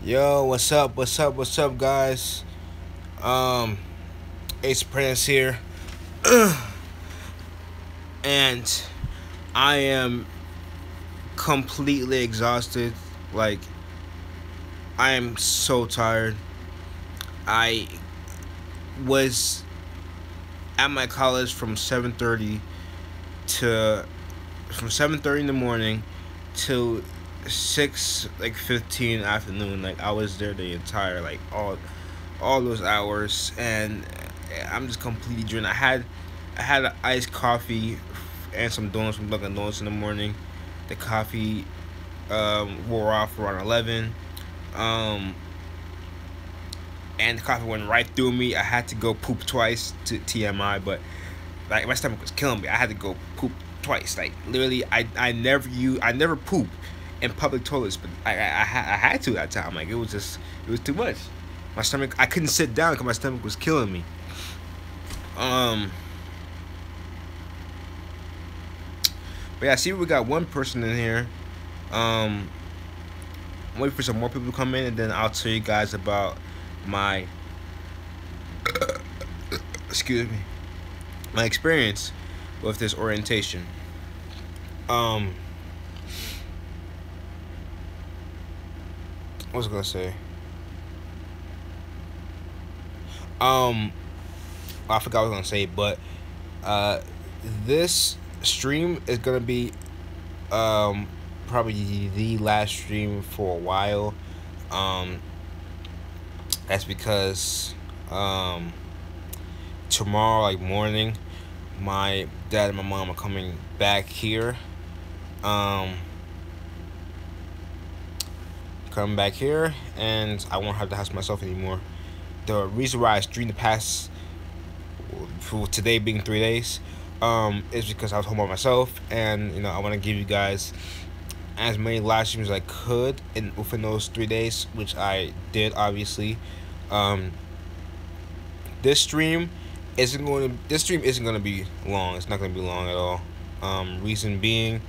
Yo, what's up? What's up? What's up, guys? Um, Ace Prince here, and I am completely exhausted. Like, I am so tired. I was at my college to from 7:30 in the morning till 6:15 afternoon. Like, I was there the entire all those hours, and I'm just completely drained. I had an iced coffee and some donuts from Dunkin' Donuts in the morning. The coffee wore off around 11, um, and the coffee went right through me. I had to go poop twice to TMI, but like my stomach was killing me. I had to go poop twice. Like, literally, I never poop in public toilets, but I had to that time. Like, it was too much. My stomach, I couldn't sit down because my stomach was killing me. Um, but yeah, I see we got one person in here. Um, I'm waiting for some more people to come in, and then I'll tell you guys about my excuse me, my experience with this orientation. Um, what was I gonna say? Um, I forgot what I was gonna say, but uh, this stream is gonna be um probably the last stream for a while. Um, that's because tomorrow, like, morning, my dad and my mom are coming back here. Um, coming back here, and I won't have the house myself anymore. The reason why I streamed the past, for today being 3 days, is because I was home by myself, and I want to give you guys as many live streams as I could within those 3 days, which I did, obviously. Um, this stream isn't going to be long. It's not going to be long at all. Reason being,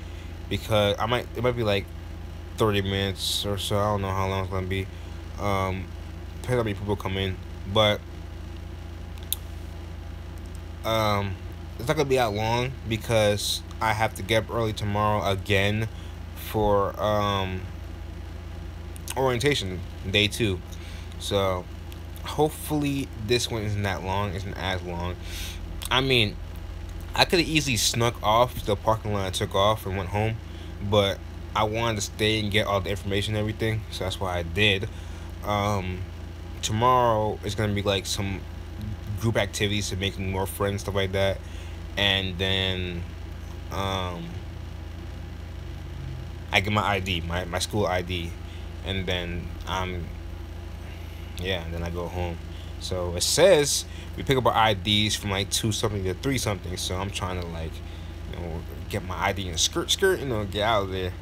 because it might be like 30 minutes or so. I don't know how long it's going to be. Depends on how many people come in, but it's not gonna be that long because I have to get up early tomorrow again for orientation day 2. So hopefully this one isn't that long, isn't as long. I mean, I could have easily snuck off the parking lot and took off and went home, but I wanted to stay and get all the information and everything, so that's why I did. Tomorrow is gonna be like some group activities to making more friends, stuff like that, and then I get my ID, my school ID, and then and then I go home. So it says we pick up our IDs from like 2 something to 3 something. So I'm trying to, like, get my ID and skirt, get out of there.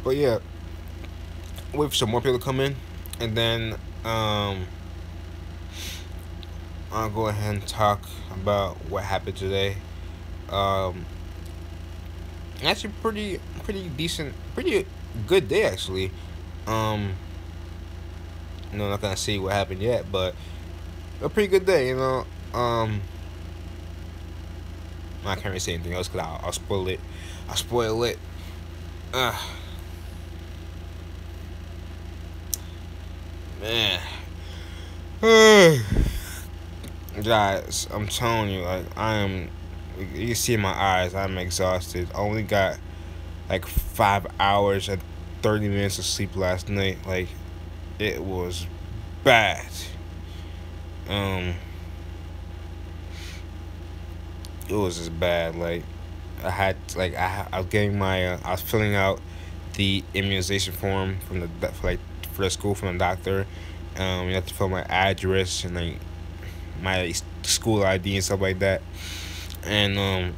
But yeah, wait for some more people to come in, and then I'll go ahead and talk about what happened today. Actually, pretty decent, pretty good day, actually. Not gonna see what happened yet, but a pretty good day. I can't really say anything else because I'll spoil it. I'll spoil it. Man. Guys, I'm telling you, like, you can see in my eyes, I'm exhausted. I only got like 5 hours and 30 minutes of sleep last night. Like, it was bad. It was just bad. Like, I was getting I was filling out the immunization form for the school from the doctor. You have to fill my address and, like, my school ID and stuff like that. And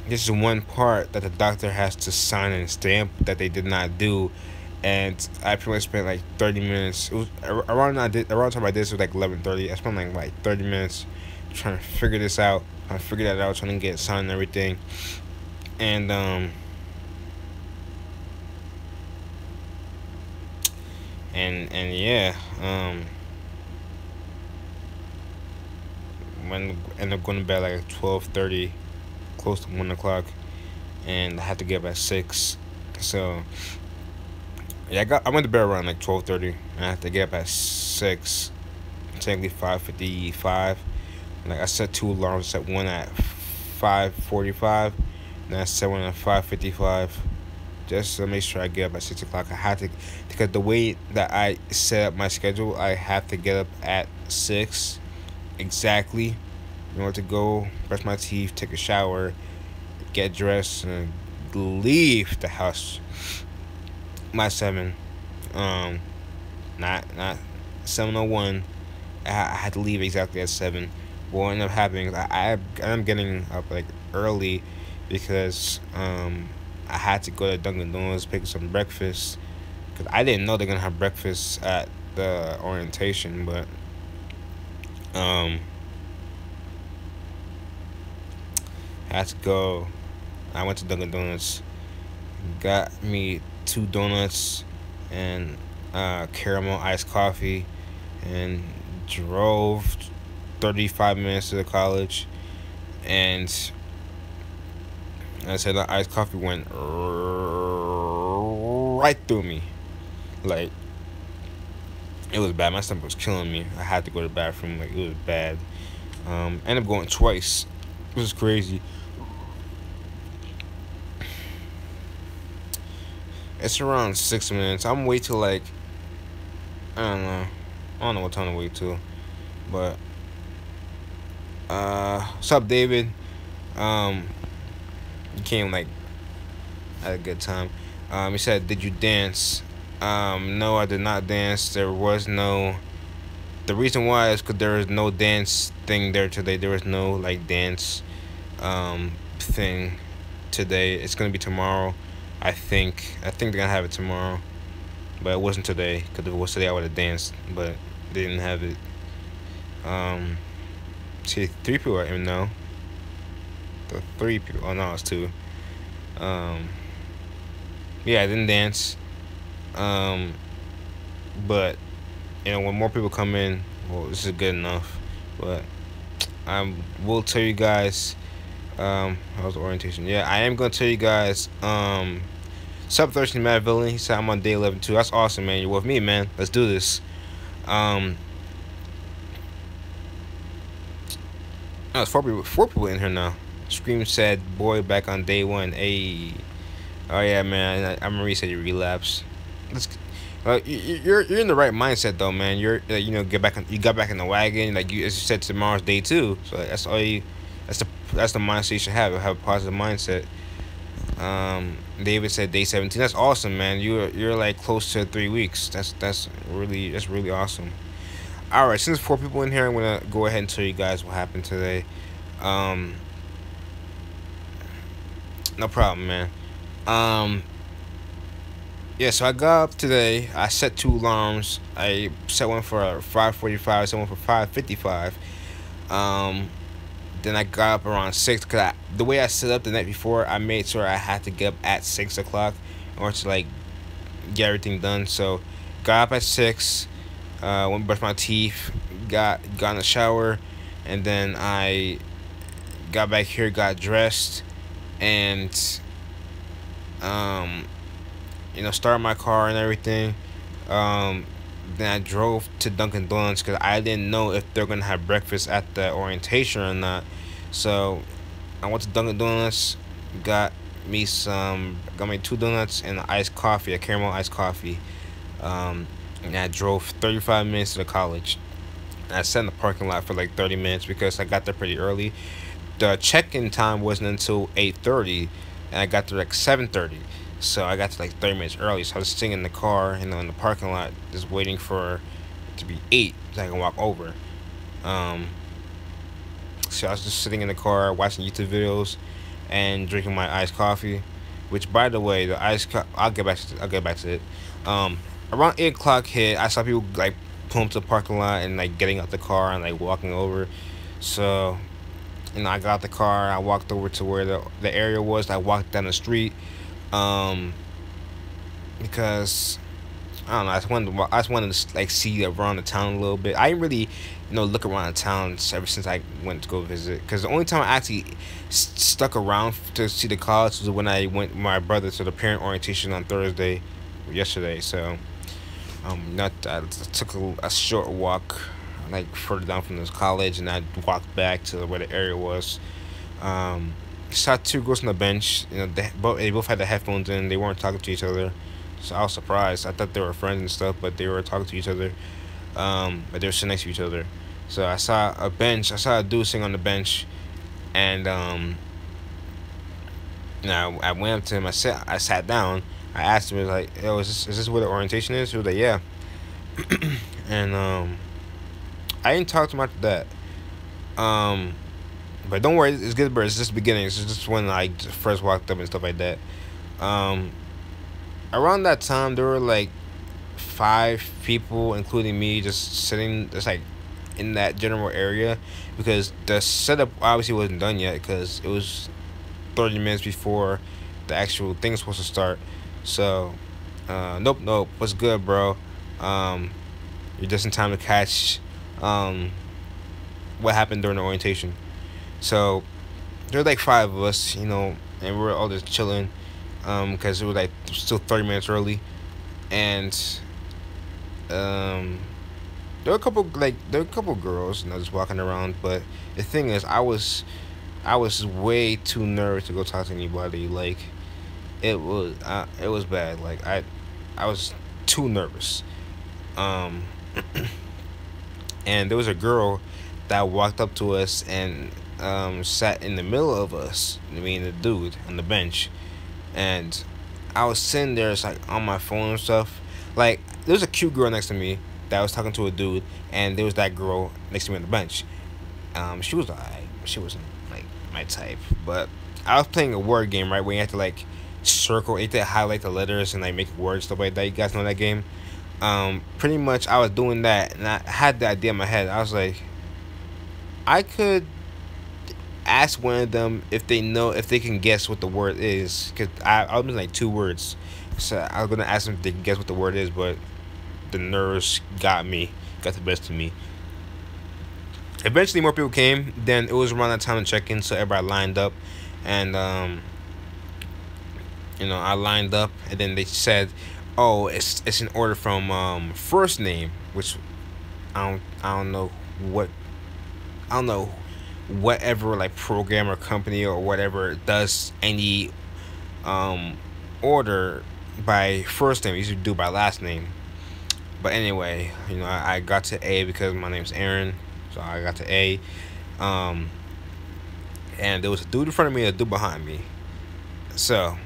this is one part that the doctor has to sign and stamp that they did not do. And I pretty much spent like 30 minutes. It was around the time I did this was like 11:30. I spent like 30 minutes trying to figure this out. I figured that out, trying to get signed and everything. And and yeah, when end up going to bed like 12:30, close to 1 o'clock, and I had to get up at 6. So yeah, I went to bed around like 12:30, and I had to get up at 6, technically 5:55. Like I set two alarms. I set one at 5:45, and I set one at 5:55. Just to make sure I get up at 6 o'clock. I had to, because the way that I set up my schedule, I have to get up at 6 exactly in order to go brush my teeth, take a shower, get dressed, and leave the house by 7. Um, not 7:01. I had to leave exactly at 7. What ended up happening is I'm getting up like early because I had to go to Dunkin' Donuts pick some breakfast because I didn't know they're gonna have breakfast at the orientation, but um I had to go. I went to Dunkin' Donuts, got me 2 donuts and caramel iced coffee, and drove 35 minutes to the college. And I said the iced coffee went right through me. Like, it was bad. My stomach was killing me. I had to go to the bathroom. Like, it was bad. Ended up going twice. It was crazy. It's around 6 minutes. I'm wait till like, I don't know. I don't know what time to wait till. But what's up, David? You came like at a good time. He said, "Did you dance?" No, I did not dance. There was no. The reason why is because there was no dance thing there today. There was no like dance thing today. It's gonna be tomorrow. I think they're gonna have it tomorrow, but it wasn't today. Because if it was today, I would have danced, but they didn't have it. See, 3 people I even know. The 3 people. Oh no, it's 2. Yeah, I didn't dance. But when more people come in, well, this is good enough. But I will tell you guys. How's the orientation? Yeah, I am gonna tell you guys. Sub 13 Mad Villain. He said I'm on day 11 too. That's awesome, man. You're with me, man. Let's do this. There's 4 people in here now. Scream said, "Boy, back on day 1." Hey, oh yeah, man. I remember you said you relapse. Let's. You're in the right mindset though, man. You're you got back in the wagon. Like as you said, tomorrow's day 2. So that's all you. That's the mindset you should have. Have a positive mindset. David said day 17. That's awesome, man. You're like close to 3 weeks. That's really awesome. All right, since 4 people in here, I'm gonna go ahead and tell you guys what happened today. No problem, man. Yeah, so I got up today. I set 2 alarms. I set one for 5:45. Set one for 5:55. Then I got up around 6 because the way I set up the night before, I made sure I had to get up at 6 o'clock in order to like get everything done. So got up at 6. Went brush my teeth, got in the shower, and then I got back here, got dressed, and started my car and everything. Then I drove to Dunkin' Donuts because I didn't know if they're gonna have breakfast at the orientation or not. So I went to Dunkin' Donuts, got me 2 donuts and an iced coffee, a caramel iced coffee. And I drove 35 minutes to the college. And I sat in the parking lot for like 30 minutes because I got there pretty early. The check-in time wasn't until 8:30, and I got there like 7:30. So I got to like 30 minutes early. So I was sitting in the car, in the parking lot, just waiting for it to be 8 so I can walk over. So I was just sitting in the car watching YouTube videos and drinking my iced coffee. Which, by the way, the I'll get back to it. Around 8 o'clock hit, I saw people like pulling to the parking lot and like getting out the car and like walking over. So, I got out the car. I walked over to where the area was. I walked down the street, because I don't know. I just wanted to like see around the town a little bit. I didn't really, look around the town ever since I went to go visit. Because the only time I actually stuck around to see the college was when I went with my brother to the parent orientation on Thursday, yesterday. So, not I took a short walk, like further down from this college, and I walked back to where the area was. Um, Saw two girls on the bench. They both had the headphones in. They weren't talking to each other, so I was surprised. I thought they were friends and stuff, but they were talking to each other. But they were sitting next to each other. So I saw a bench. I saw a dude sitting on the bench, and I went up to him. I sat down. I asked him, I was like, "Yo, is this where the orientation is?" He was like, "Yeah." And I didn't talk to him after that. Um, but don't worry, it's good, bro. It's just the beginning. It's just when I first walked up and stuff like that. Um, Around that time, there were like 5 people, including me, just sitting, just like in that general area, because the setup obviously wasn't done yet, because it was 30 minutes before the actual thing was supposed to start. So, nope. What's good, bro? Um, you're just in time to catch um, what happened during the orientation. So there were like 5 of us, and we were all just chilling, because it was like still 30 minutes early, and um, there were a couple girls, just walking around. But the thing is, I was way too nervous to go talk to anybody. Like it was bad. Like I was too nervous. Um, and there was a girl that walked up to us and sat in the middle of us, me and the dude on the bench, and I was sitting there, it's like on my phone and stuff. Like there was a cute girl next to me that was talking to a dude, and there was that girl next to me on the bench. She was alright. She wasn't like my type, but I was playing a word game, right, where you have to like circle, you have to highlight the letters and like make words, stuff like that. You guys know that game? Pretty much I was doing that, and I had the idea in my head. I was like, I could ask one of them if they can guess what the word is, because I was like 2 words, so I was gonna ask them if they can guess what the word is, but the nerves got the best of me. Eventually, more people came. Then it was around that time to check in, so everybody lined up, and I lined up, and then they said, "Oh, it's in order from first name," which I don't know what I don't know whatever like program or company or whatever does any um order by first name. You should do by last name. But anyway, I got to A because my name's Aaron, so I got to A. Um, and there was a dude in front of me and a dude behind me. So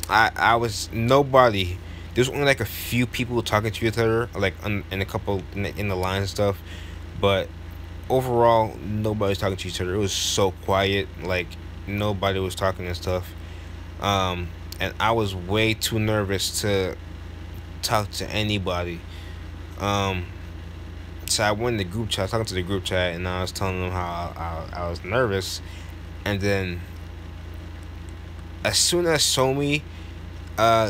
I was nobody. There's only like a few people talking to each other, like in a couple in the line and stuff. But overall, nobody was talking to each other. It was so quiet, like nobody was talking and stuff. And I was way too nervous to talk to anybody. Um, so I went in the group chat, talking to the group chat, and I was telling them how I was nervous. And then as soon as Somi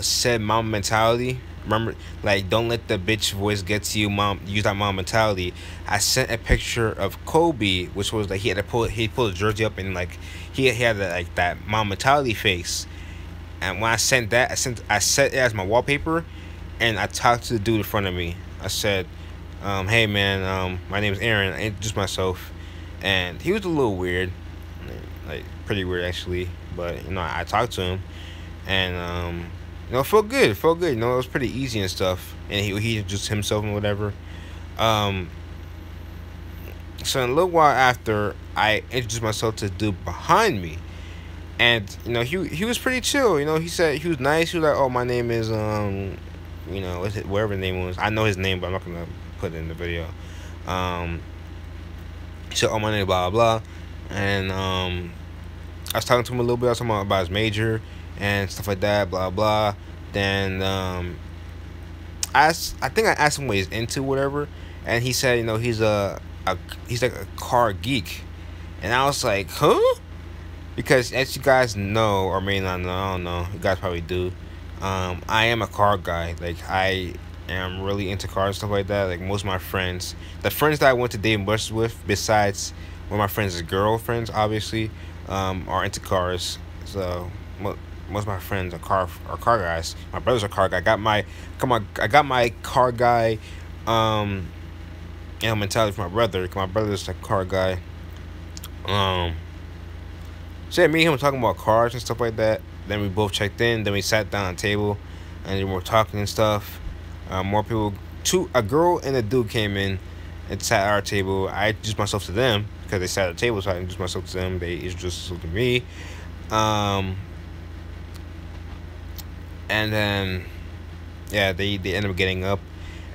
said mom mentality, remember, like, don't let the bitch voice get to you, mom, use that mom mentality. I sent a picture of Kobe, which was like he pulled his jersey up, and like he had like that mom mentality face. And when I sent that, I set it as my wallpaper, and I talked to the dude in front of me. I said, "Hey man, my name's Aaron." I introduced myself, and he was a little weird, like pretty weird actually. But I talked to him, and it felt good. It felt good. It was pretty easy and stuff. And he introduced himself and whatever. Um, so in a little while after, I introduced myself to the dude behind me. And he was pretty chill. He said he was nice. He was like, "Oh, my name is whatever the name was. I know his name, but I'm not gonna put it in the video." He said, "Oh, my name is blah blah blah," and I was talking to him a little bit. I was talking about his major and stuff like that, blah blah. Then I think I asked him what he's into, whatever, and he said, he's like a car geek, and I was like, huh? Because as you guys know, or may not know, I don't know, you guys probably do. I am a car guy. Like I am really into cars and stuff like that. Like most of my friends, the friends that I went to Dave and Buster's with, besides one of my friends' girlfriends, obviously, are into cars. So most of my friends are car guys. My brother's a car guy. I got my car guy, um, mentality from my brother. 'Cause my brother's a car guy. Um, so yeah, me and him were talking about cars and stuff like that. Then we both checked in. Then we sat down at the table, and then we were talking and stuff. More people, a girl and a dude came in and sat at our table. I introduced myself to them because they sat at the table, so I introduced myself to them. They introduced themselves to me. Um, and then, yeah, they ended up getting up,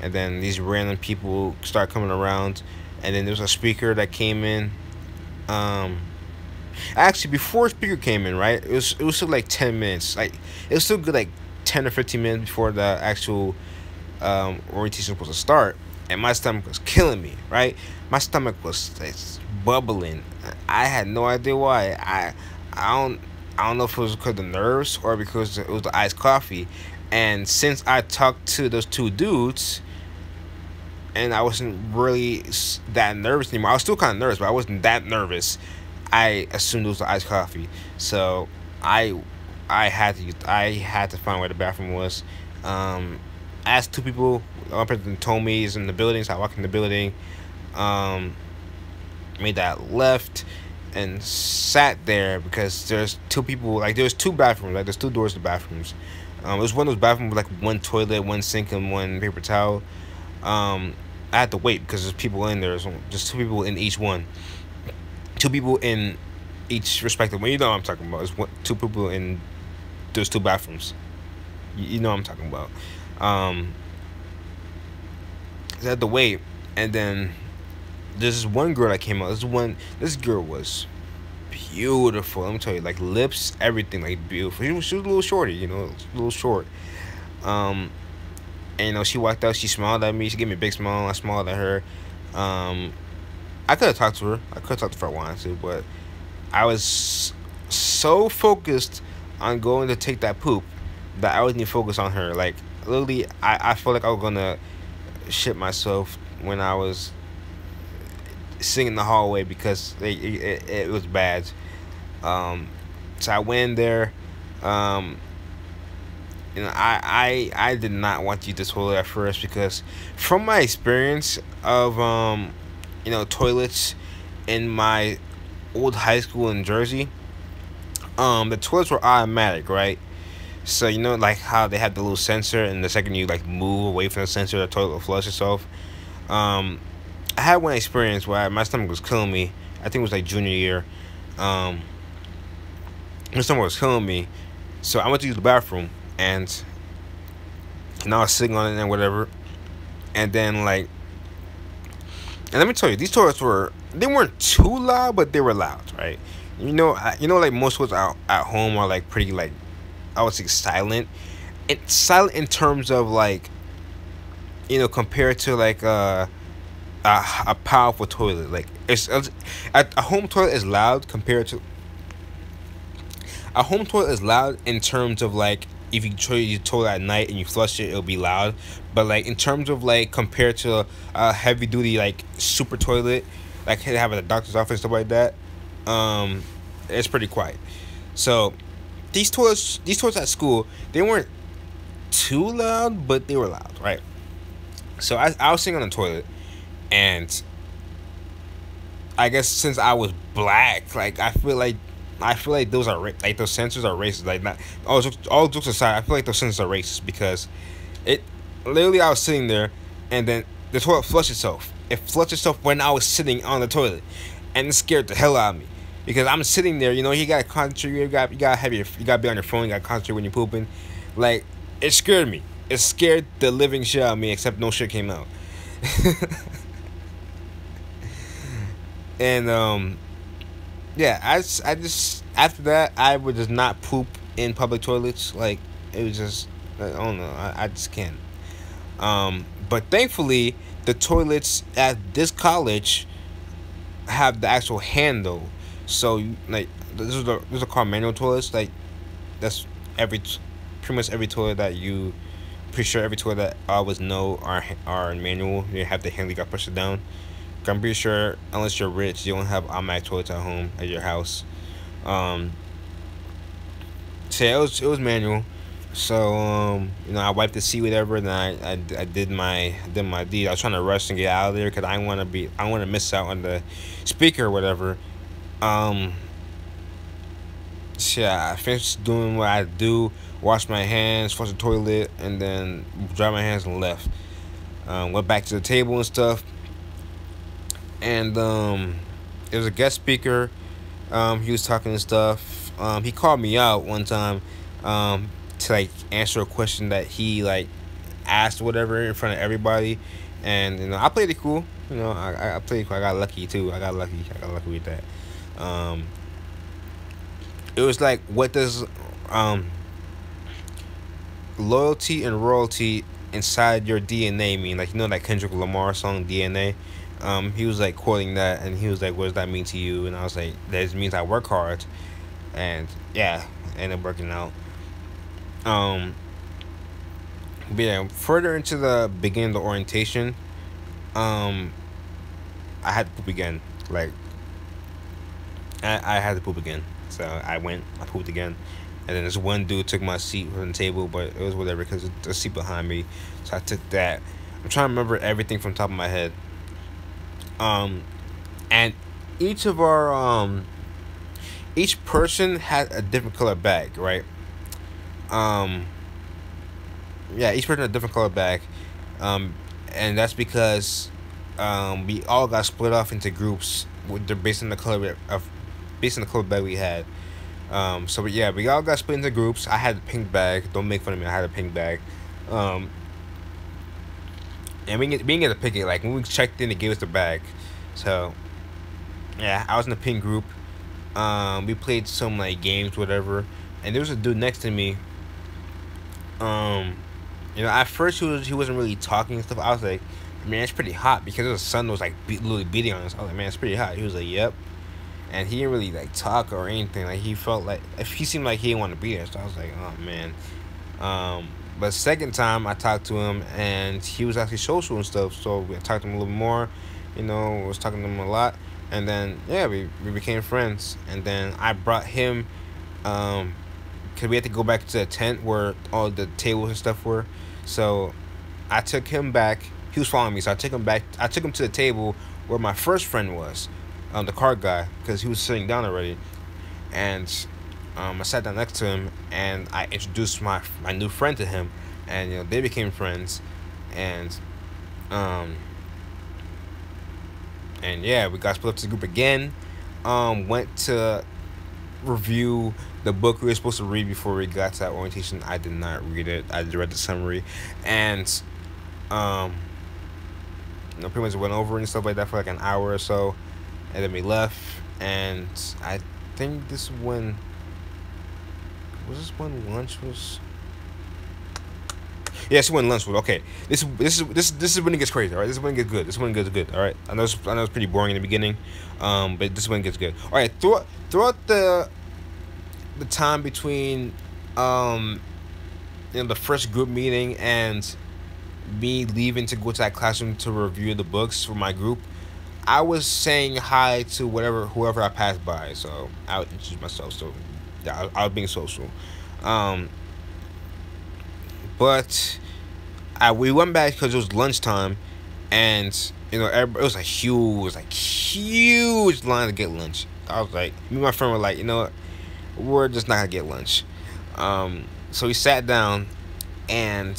and then these random people start coming around, and then there was a speaker that came in. Um, Actually, before speaker came in, right? It was still like 10 minutes. Like it was still good, like 10 or 15 minutes before the actual orientation was supposed to start, and my stomach was killing me. Right, my stomach was like, bubbling. I had no idea why. I don't know if it was because of the nerves or because it was the iced coffee. And since I talked to those two dudes, and I wasn't really that nervous anymore. I was still kind of nervous, but I wasn't that nervous. I assumed it was the iced coffee, so I I had to find where the bathroom was. I asked two people. One person told me he's in the building, so I walked in the building. Um, Made that left and sat there because there's two people. Like there's two bathrooms. Like there's two doors to bathrooms. It was one of those bathrooms with like one toilet, one sink, and one paper towel. I had to wait because there's people in there. So just two people in each one. Two people in each respective one. You know what I'm talking about. It's two people in those two bathrooms. You know what I'm talking about. Um, I had to wait, and then there's this one girl that came out. This girl was beautiful. Let me tell you, like lips, everything, like beautiful. She was a little shorty, a little short. Um, and she walked out. She smiled at me. She gave me a big smile. I smiled at her. Um, I could have talked to her. I could have talked to her if I wanted to, but I was so focused on going to take that poop that I wasn't even focused on her. Like literally, I felt like I was gonna shit myself when I was sitting in the hallway because it was bad. So I went in there. Um, I did not want to use the toilet at first because from my experience of toilets in my old high school in Jersey, the toilets were automatic, right? So like how they have the little sensor, and the second you like move away from the sensor, the toilet will flush itself. Um, I had one experience where my stomach was killing me. I think it was like junior year. Um, my stomach was killing me, so I went to use the bathroom, and I was sitting on it and whatever, and then like, and let me tell you, these toilets they weren't too loud, but they were loud, right? Like most toilets out at home are like pretty like, I would say silent. It's silent in terms of like, compared to like a powerful toilet. Like it's a home toilet is loud compared to a home toilet is loud in terms of like if you try your toilet at night and you flush it, it'll be loud. But like in terms of like compared to a heavy duty like super toilet, like they have at a doctor's office, stuff like that, it's pretty quiet. So these toilets at school, they weren't too loud, but they were loud, right? So I was sitting on the toilet, and I guess since I was black, like I feel like those are like those sensors are racist. Like not all jokes aside, I feel like those sensors are racist because it literally I was sitting there, and then the toilet flushed itself. It flushed itself when I was sitting on the toilet, and it scared the hell out of me because I'm sitting there. You gotta concentrate. You gotta be on your phone. You gotta concentrate when you're pooping. Like it scared me. It scared the living shit out of me. Except no shit came out. And yeah, I just after that I would just not poop in public toilets. Like it was just I don't know. I just can't. But thankfully the toilets at this college have the actual handle. So like those are called manual toilets. Like that's every pretty much every toilet that you, pretty sure every toilet that I always know are manual. You have the handle, you got to push it down. I'm pretty sure unless you're rich, you don't have automatic toilets at home at your house. Um, so yeah, it was manual. So I wiped the seat, whatever. Then I did my deed. I was trying to rush and get out of there because I want to miss out on the speaker or whatever. Um, so yeah, I finished doing what I do, washed my hands, flushed the toilet, and then dried my hands and left. Went back to the table and stuff, and it was a guest speaker. He was talking and stuff. He called me out one time, to like answer a question that he like asked whatever in front of everybody, and I played it cool. I played it cool. I got lucky too. I got lucky with that. Um, it was like, what does um loyalty and royalty inside your DNA mean? Like, that Kendrick Lamar song DNA. He was like quoting that, and he was like, "What does that mean to you?" And I was like, "That just means I work hard," and yeah, ended up working out. Um, but yeah, further into the beginning of the orientation, um, I had to poop again. Like, I had to poop again, so I pooped again, and then this one dude took my seat from the table, but it was whatever because the seat behind me, so I took that. I'm trying to remember everything from the top of my head. And each of our each person had a different color bag, right? Um, yeah, each person had a different color bag, um, and that's because we all got split off into groups based on the based on the color bag we had. So yeah, we all got split into groups. I had a pink bag. Don't make fun of me. I had a pink bag. Um, and we didn't get to pick it. Like, when we checked in, they gave us the bag. So yeah, I was in the pink group. We played some like games, whatever. And there was a dude next to me. Um, at first he wasn't really talking and stuff. I was like, "Man, it's pretty hot," because the sun was like literally beating on us. I was like, "Man, it's pretty hot." He was like, "Yep," and he didn't really like talk or anything. Like, he felt like, if he seemed like he didn't want to be there. So I was like, "Oh man." But second time I talked to him, and he was actually social and stuff. So we talked to him a little more. Was talking to him a lot, and then yeah, we became friends. And then I brought him, cause we had to go back to the tent where all the tables and stuff were. So I took him back. He was following me, so I took him back. I took him to the table where my first friend was, the card guy, because he was sitting down already. And I sat down next to him, and I introduced my new friend to him, and they became friends, and um and yeah, we got split up to the group again. Went to review the book we were supposed to read before we got to that orientation. I did not read it. I just read the summary, and um, pretty much went over and stuff like that for like an hour or so, and then we left. And I think this one was this when lunch was. Yes, when lunch was okay. This is when it gets crazy. All right, this is when it gets good. This is when it gets good. All right, I know it's pretty boring in the beginning, but this is when it gets good. All right, throughout the time between the first group meeting and me leaving to go to that classroom to review the books for my group, I was saying hi to whoever I passed by. So I would introduce myself. So yeah, I was being social. Um, but we went back because it was lunchtime, and it was huge line to get lunch. I was like, me and my friend were like, what, we're just not gonna get lunch. So we sat down, and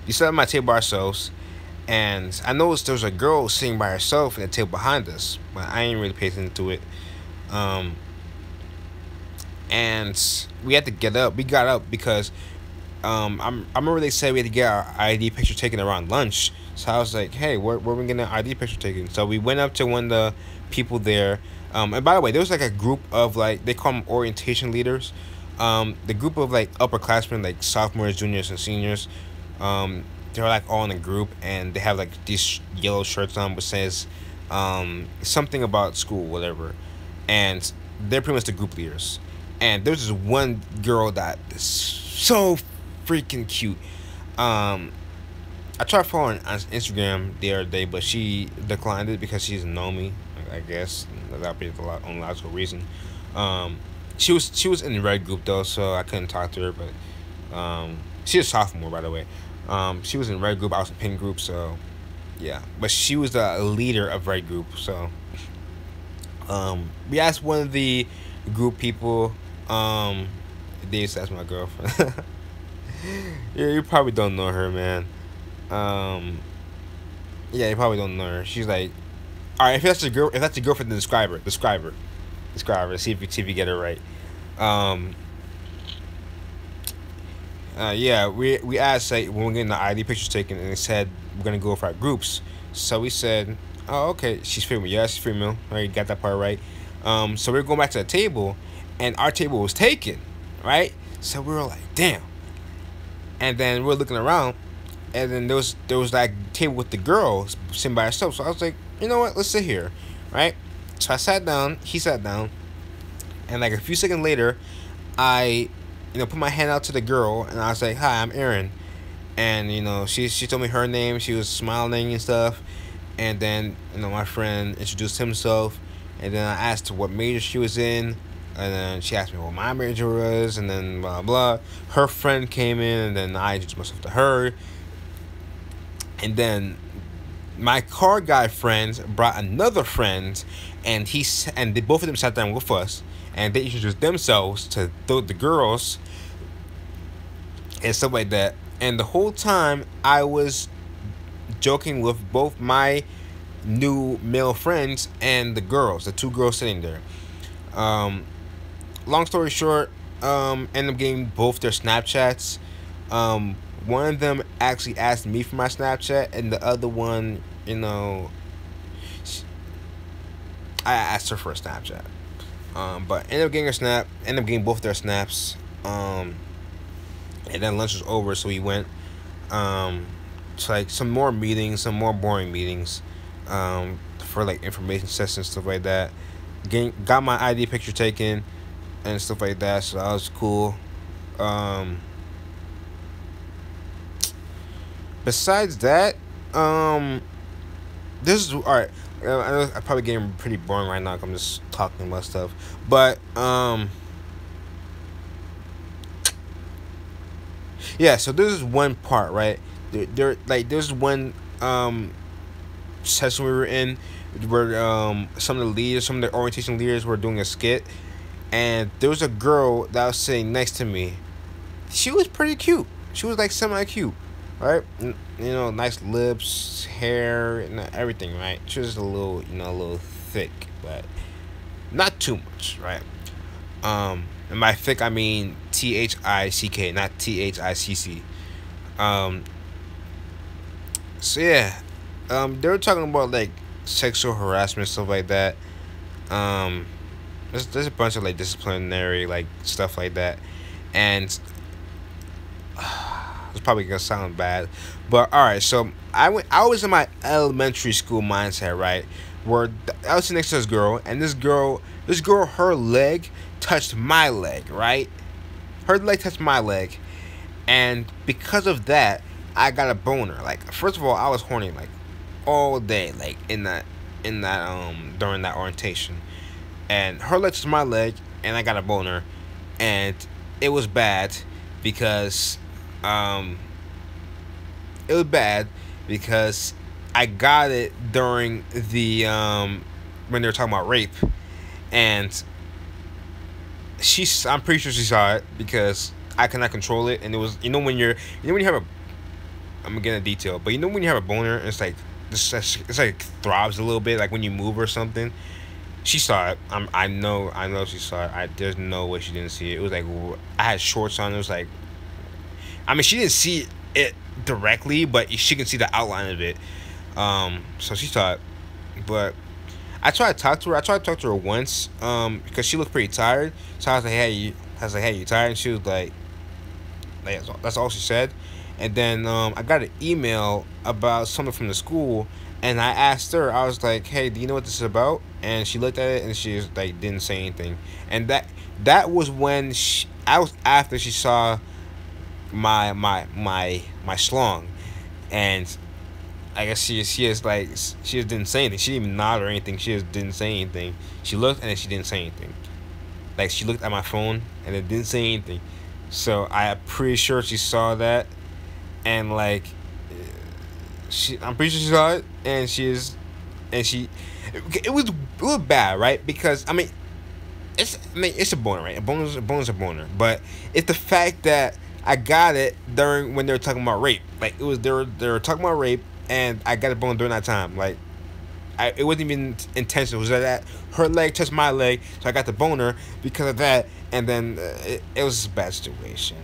we sat at my table by ourselves, and I noticed there was a girl sitting by herself in the table behind us, but I ain't really pay attention to it. And we had to get up. We got up because I remember they said we had to get our ID picture taken around lunch. So I was like, hey, where are we getting an ID picture taken? So we went up to one of the people there. And by the way, there was like a group of they call them orientation leaders. The group of upperclassmen, like sophomores, juniors, and seniors. They're all in a group, and they have these yellow shirts on which says something about school, whatever. And they're pretty much the group leaders. And there's this one girl that is so freaking cute. I tried following on Instagram the other day, but she declined it because she doesn't know me. I guess that'd be the only logical reason. Um, she was in the red group though, so I couldn't talk to her. But she's a sophomore, by the way. She was in red group. I was in pink group, so yeah. But she was the leader of red group, so we asked one of the group people. Dave, that's my girlfriend. Yeah, you probably don't know her, man. Um, yeah, you probably don't know her. She's like, all right, if that's a girlfriend, then describe her. See if you get it right. Um, yeah, we asked like when we're getting the ID pictures taken, and it said we're gonna go for our groups. So we said, oh, okay, she's female. Yeah, she's female. All right, you got that part right. So we are going back to the table, and our table was taken, right? So we were like, damn. And then we are looking around, and then there was that table with the girls sitting by herself. So I was like, you know what? Let's sit here, right? So I sat down. He sat down, and like a few seconds later, I, put my hand out to the girl, and I was like, "Hi, I'm Aaron," and she told me her name. She was smiling and stuff, and then my friend introduced himself, and then I asked her what major she was in. And then she asked me what my major was, and then blah blah. Her friend came in, and then I introduced myself to her. And then my car guy friends brought another friend, and they both of them sat down with us, and they introduced themselves to the girls and stuff like that. And the whole time I was joking with both my new male friends and the two girls sitting there. Long story short, ended up getting both their Snapchats. One of them actually asked me for my Snapchat, and the other one, I asked her for a Snapchat. But ended up getting her snap, ended up getting both their snaps. And then lunch was over, so we went to like some more meetings, some more boring meetings, for like information sessions, stuff like that. Got my ID picture taken and stuff like that, so that was cool. Besides that, this is alright. I know I'm probably getting pretty boring right now 'cause I'm just talking about stuff, but yeah. So this is one part, right? There's one session we were in where some of the orientation leaders were doing a skit, and there was a girl that was sitting next to me. She was pretty cute. She was like semi cute, right? Nice lips, hair, and everything, right? She was a little thick, but not too much, right? And by thick I mean THICK, not THICC. So yeah, they were talking about like sexual harassment, stuff like that. There's a bunch of like disciplinary like stuff like that, and it's probably gonna sound bad, but all right. So I was in my elementary school mindset, right, where I was sitting next to this girl, and this girl, her leg touched my leg, right? Her leg touched my leg, and because of that, I got a boner. Like, first of all, I was horny like all day, like in that during that orientation, and her leg touched my leg, and I got a boner, and it was bad because I got it during the when they were talking about rape, and I'm pretty sure she saw it because I cannot control it, and it was when when you have a, I'm gonna get into detail, but when you have a boner, it's like it's throbs a little bit, like when you move or something. She saw it. I know she saw it. There's no way she didn't see it. It was like I had shorts on. It was like, I mean, she didn't see it directly, but she can see the outline of it. So she saw it, but I tried to talk to her. I tried to talk to her once, because she looked pretty tired. So I was like, hey, you tired? And she was like that's all she said. And then I got an email about something from the school, and I asked her. I was like, hey, do you know what this is about? And she looked at it, and she was like, didn't say anything. And That was when I was after she saw my schlong, and I guess she is like she just didn't say anything. She didn't even nod or anything. She just didn't say anything. She looked and then she didn't say anything. Like she looked at my phone and then didn't say anything. So I'm pretty sure she saw that, and like I'm pretty sure she saw it, and it was bad, right? Because it's a boner, right? A boner's a boner, but it's the fact that I got it during when they were talking about rape. Like it was they were talking about rape, and I got a boner during that time. Like it wasn't even intentional. It was that her leg touched my leg, so I got the boner because of that. And then it was just a bad situation.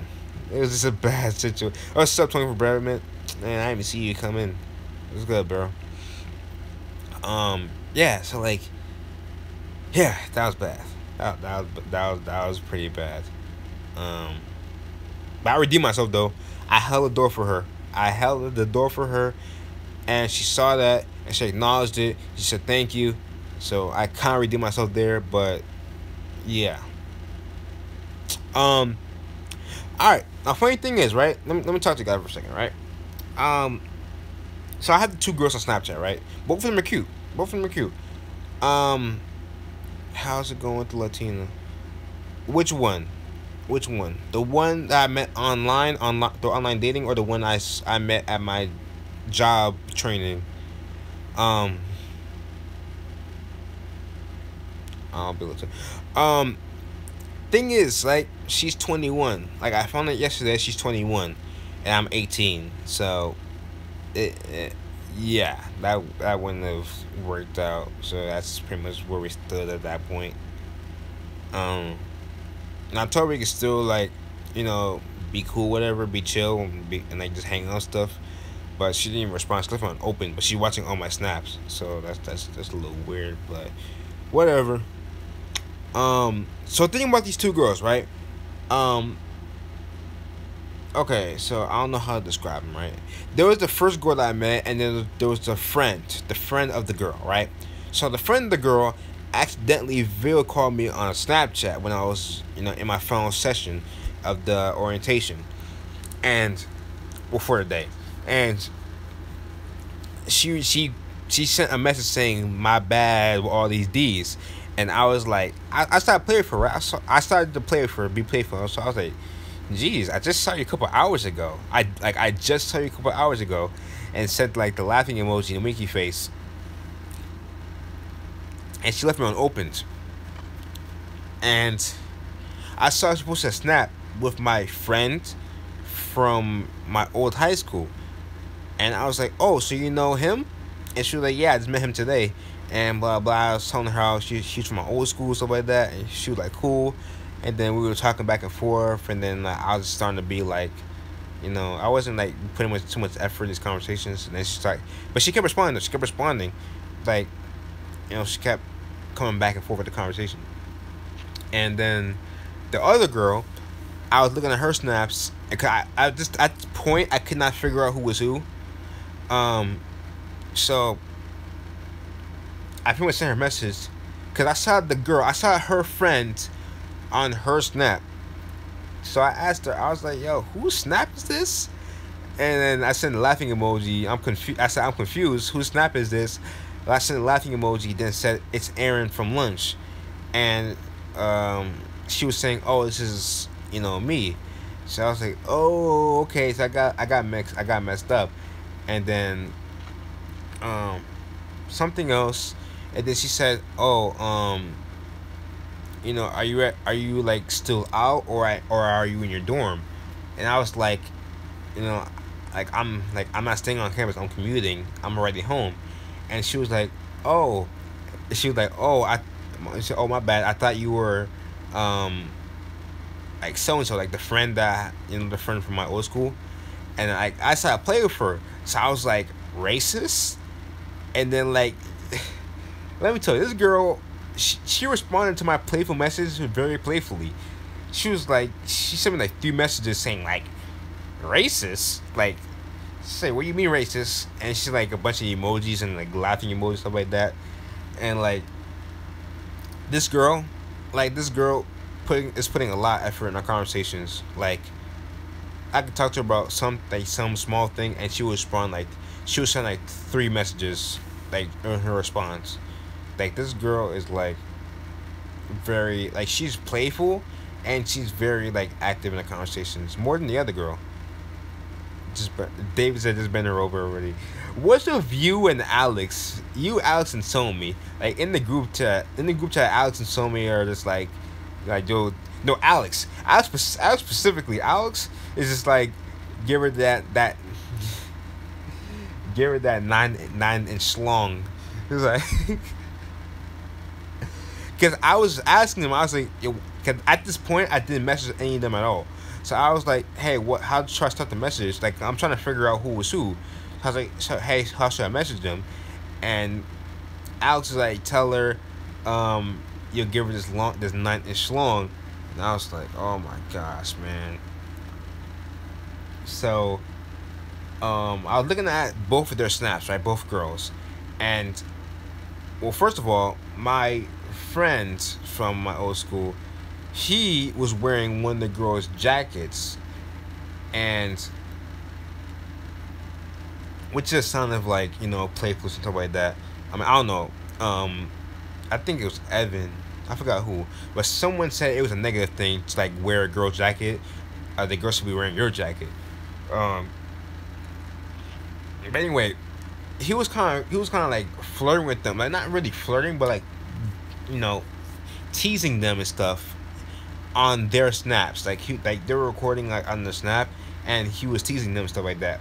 It was just a bad situation. What's up, 24 Brad, man? Man, I didn't even see you come in. It was good, bro. Yeah. So like, yeah, that was bad. That was pretty bad. Um, but I redeemed myself though. I held the door for her. I held the door for her, and she saw that and she acknowledged it. She said thank you. So I kind of redeemed myself there, but yeah. Um. All right. Now, funny thing is, right? Let me talk to you guys for a second, right? Um. So I have the two girls on Snapchat, right? Both of them are cute. Both of them are cute. Um. How's it going with the Latina? Which one? Which one? The one that I met online, the online dating, or the one I met at my job training? Um. I'll be able to. Thing is, like, she's 21. Like, I found out yesterday she's 21, and I'm 18. So, yeah, that wouldn't have worked out. So that's pretty much where we stood at that point. And I told her we could still like, be cool, whatever, be chill, and like just hang out stuff. But she didn't even respond. She left it on open, but she's watching all my snaps. So that's a little weird, but whatever. So thinking about these two girls, right? Okay, so I don't know how to describe them, right? There was the first girl that I met, and then there was the friend of the girl, right? So the friend of the girl accidentally video called me on a Snapchat when I was, in my final session of the orientation, and for the day, and she sent a message saying my bad with all these D's, and I was like, I started playing for her. Right? I started to play for her, be playful. So I was like, geez, I just saw you a couple hours ago. I just saw you a couple hours ago, and sent like the laughing emoji, the winky face, and she left me unopened. And I saw she posted a snap with my friend from my old high school, and I was like, oh, so you know him? And she was like, yeah, I just met him today, and blah blah. I was telling her how she's from my old school, stuff like that, and she was like, cool. And then we were talking back and forth, and then I was starting to be like, I wasn't like putting too much effort in these conversations. And then she's like, but she kept responding. She kept responding, like, she kept coming back and forth with the conversation. And then the other girl, I was looking at her snaps, and I just at this point I could not figure out who was who. So I pretty much sent her a message because I saw her friend on her snap. So I asked her, I was like, yo, whose snap is this? And then I sent a laughing emoji. I'm confused. I said, I'm confused. Whose snap is this? And I sent a laughing emoji, then said, it's Aaron from lunch. And she was saying, oh, this is, me. So I was like, oh, okay. So I got messed up. And then something else. And then she said, oh, are you like still out, or are you in your dorm? And I was like, I'm not staying on campus, I'm commuting, I'm already home. And she was like, oh, oh, my bad, I thought you were like so and so, like the friend the friend from my old school. And I started playing with her, so I was like, racist. And then like let me tell you, this girl, she responded to my playful message very playfully. She was like, she sent me like 3 messages saying like, racist? Like, say, what do you mean racist? And she's like a bunch of emojis and like laughing emojis, stuff like that. And like, this girl, putting a lot of effort in our conversations. Like I could talk to her about some small thing, and she would respond like she would send like 3 messages like in her response. Like this girl is like very like she's playful, and she's very like active in the conversations more than the other girl. Just David said just bend her over already. What's with you and Alex? You, Alex, and Somi. Like in the group chat. In the group chat, Alex and Somi are just like yo. No, Alex specifically. Alex is just like give her that give her that 9 inch long. It's like because I was asking him. I was like, because at this point I didn't message any of them at all. So I was like, hey, what? How should I start the message? Like, I'm trying to figure out who was who. I was like, so, hey, how should I message them? And Alex was like, tell her, you'll give her this 9 inch long. And I was like, oh my gosh, man. So, I was looking at both of their snaps, right? Both girls, and well, first of all, my friend from my old school, he was wearing one of the girls' jackets, and which just sounded like playful and stuff like that. I mean, I don't know. I think it was Evan. I forgot who, but someone said it was a negative thing to like wear a girl's jacket. The girl should be wearing your jacket. But anyway, he was kind of like flirting with them, like not really flirting, but like you know teasing them and stuff on their snaps. Like they were recording like on the snap, and he was teasing them and stuff like that.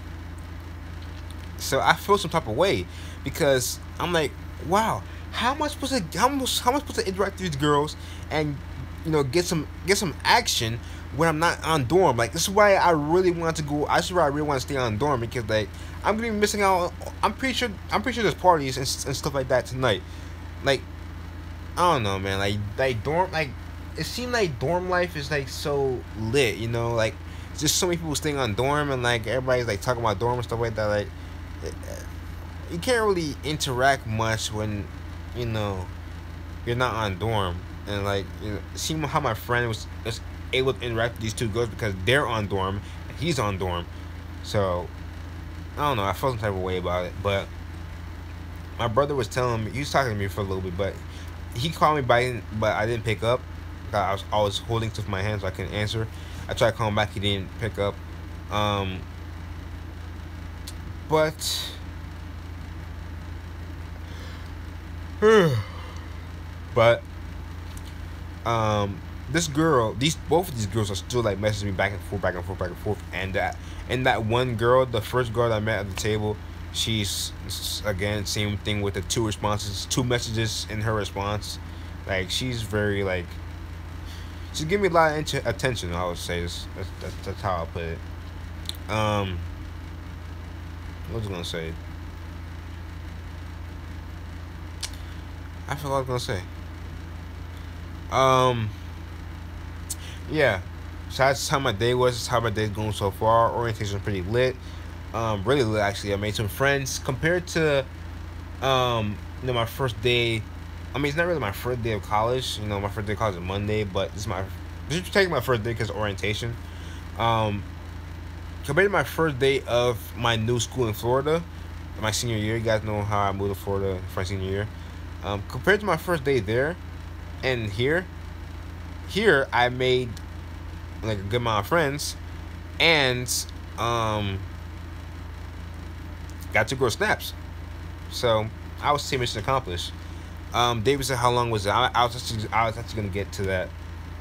So I feel some type of way because I'm like, wow, how am I supposed to interact with these girls and get some action when I'm not on dorm? Like this is why I really want to go. This is why I really want to stay on dorm because like I'm gonna be missing out. I'm pretty sure there's parties and stuff like that tonight. Like I don't know, man. Like dorm, like it seemed like dorm life is like so lit. Like just so many people staying on dorm and like everybody's like talking about dorm and stuff like that. Like you can't really interact much when you're not on dorm. And like see how my friend was able to interact with these two girls because they're on dorm and he's on dorm. So I don't know, I felt some type of way about it. But my brother was telling me, he was talking to me for a little bit, but he called me but I didn't pick up. I was holding stuff in my hands so I couldn't answer. I tried calling back, he didn't pick up. But this girl, both of these girls are still like messaging me back and forth, and that one girl, the first girl that I met at the table, she's again same thing with the 2 messages in her response. Like she's very like she's giving me a lot of attention. I would say that's how I put it. What was I gonna say? I forgot what I was gonna say. Yeah. So that's how my day was. That's how my day's going so far. Orientation pretty lit. Really lit actually. I made some friends compared to my first day. I mean, it's not really my first day of college. My first day of college is Monday, but this is taking my first day because of orientation. Compared to my first day of my new school in Florida, my senior year. You guys know how I moved to Florida for my senior year. Compared to my first day there and here I made like a good amount of friends and got to grow snaps. So I would say mission accomplished. David said how long was it? I was actually gonna get to that.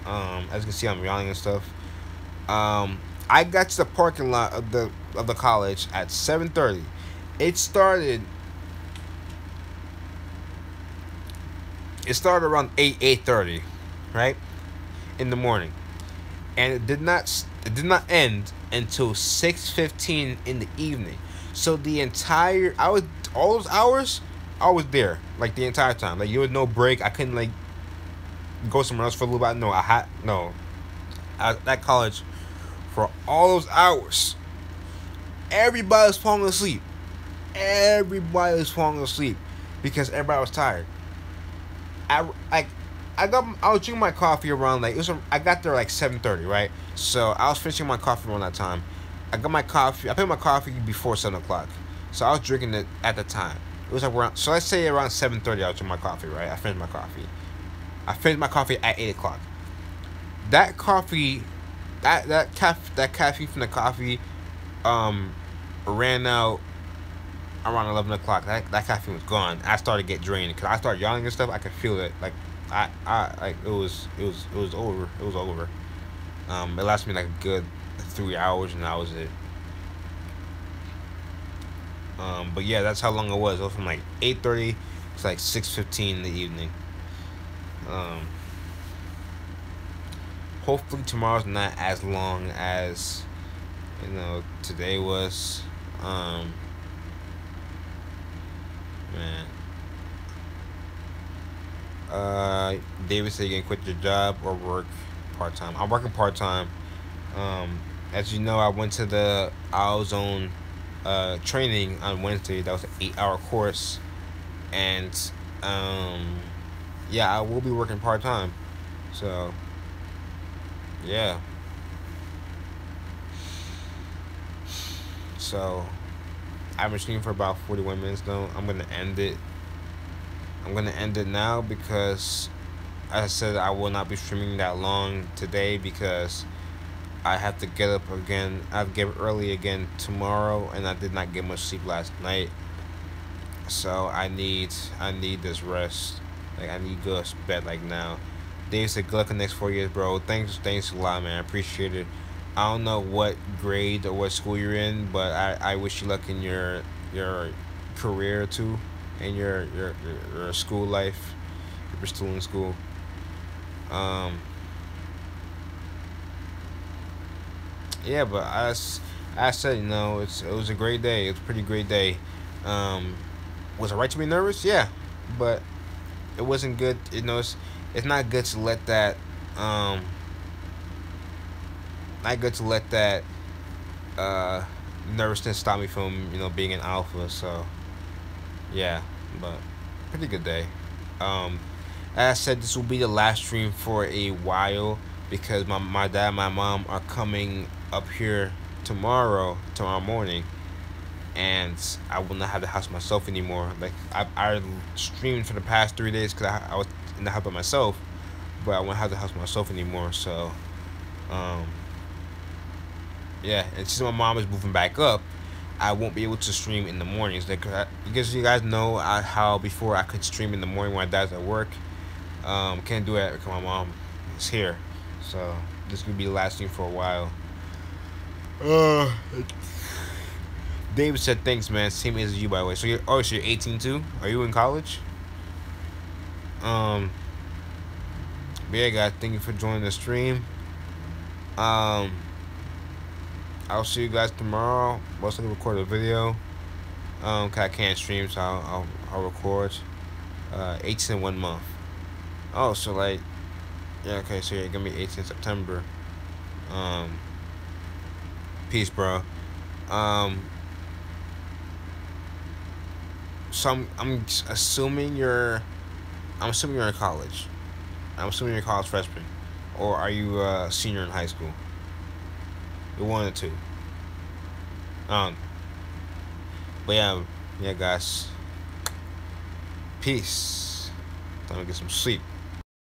As you can see, I'm yawning and stuff. I got to the parking lot of the college at 7:30. It started around 8:30, right, in the morning, and it did not end until 6:15 in the evening. So all those hours I was there like the entire time. Like there was no break. I couldn't like go somewhere else for a little bit. No, I was at college for all those hours. Everybody was falling asleep. Everybody was falling asleep because everybody was tired. I was drinking my coffee around like I got there like 7:30, right? So I was finishing my coffee around that time. I got my coffee. I picked my coffee before 7 o'clock, so I was drinking it at the time. It was like around. So let's say around 7:30, I was drinking my coffee, right? I finished my coffee. I finished my coffee at 8 o'clock. That coffee, that caffeine from the coffee, um, ran out around 11 o'clock. That caffeine was gone. I started to get drained because I started yawning and stuff. I could feel it. Like I like it was over. It was over. It lasted me like a good 3 hours, and that was it. But yeah, that's how long it was. It was from like 8:30 to like 6:15 in the evening. Um, Hopefully tomorrow's not as long as today was. Um, Man, David said you can quit your job or work part time. I'm working part time. Um, as you know, I went to the Zone training on Wednesday. That was an 8 hour course, and um, yeah, I will be working part time. So yeah, so I've been streaming for about 41 minutes though. I'm gonna end it now because I said I will not be streaming that long today because I have to get up again. I have to get up early again tomorrow, and I did not get much sleep last night. So I need this rest. Like I need to go to bed like now. Dave said, "Good luck in the next 4 years, bro." Thanks a lot, man. I appreciate it. I don't know what grade or what school you're in, but I wish you luck in your career too, and your school life. If you're still in school. Um, yeah, but I said, it was a great day. It was a pretty great day. Um, was it right to be nervous? Yeah, but it wasn't good. It's not good to let that um not good to let that uh nervousness stop me from being an alpha. So yeah, but pretty good day. Um, as I said, this will be the last stream for a while because my dad and my mom are coming up here tomorrow morning, and I will not have the house myself anymore. Like I streamed for the past 3 days because I was in the house by myself, but I won't have the house myself anymore. So, um, yeah, and since my mom is moving back up, I won't be able to stream in the mornings. Like, because you guys know how before I could stream in the morning when my dad's at work. Can't do it because my mom is here. So this could be the last stream for a while. Uh, David said, "Thanks, man. Same age as you, by the way." So you're 18 too. Are you in college? Um, but yeah, guys, thank you for joining the stream. Um, I'll see you guys tomorrow. Once I record a video. 'Cause I can't stream, so I'll record. 18 in 1 month. Oh, so like, yeah, okay, so you're gonna be 18 September. Um, Peace, bro. Um, so I'm assuming you're in college. I'm assuming you're a college freshman, or are you a senior in high school? You're one or two. Um, but yeah, guys. Peace. Time to get some sleep.